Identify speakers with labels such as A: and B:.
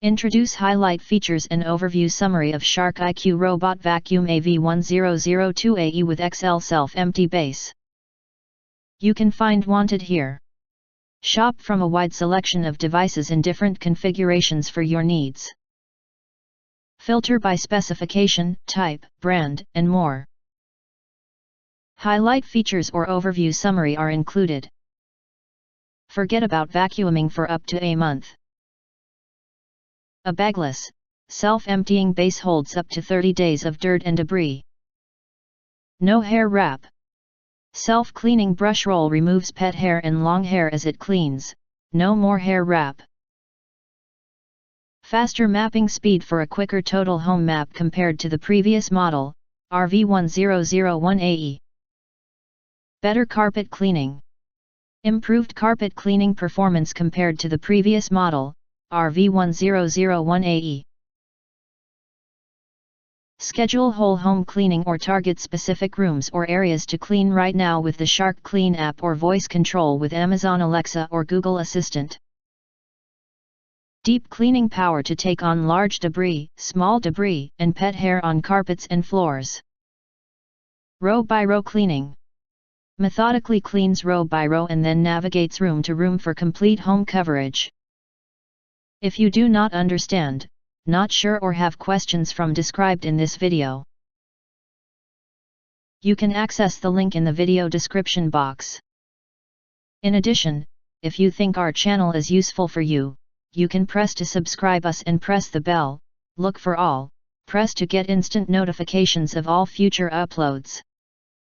A: Introduce highlight features and overview summary of Shark IQ Robot Vacuum AV1002AE with XL self-empty base. You can find wanted here. Shop from a wide selection of devices in different configurations for your needs. Filter by specification, type, brand, and more. Highlight features or overview summary are included. Forget about vacuuming for up to a month. A bagless, self-emptying base holds up to 30 days of dirt and debris. No hair wrap. Self-cleaning brush roll removes pet hair and long hair as it cleans, no more hair wrap. Faster mapping speed for a quicker total home map compared to the previous model, RV1001AE. Better carpet cleaning. Improved carpet cleaning performance compared to the previous model, RV1001AE. Schedule whole home cleaning or target specific rooms or areas to clean right now with the Shark Clean app or voice control with Amazon Alexa or Google Assistant. Deep cleaning power to take on large debris, small debris, and pet hair on carpets and floors. Row by row cleaning. Methodically cleans row by row and then navigates room to room for complete home coverage. If you do not understand, not sure or have questions from described in this video, you can access the link in the video description box. In addition, if you think our channel is useful for you, you can press to subscribe us and press the bell, look for all, press to get instant notifications of all future uploads.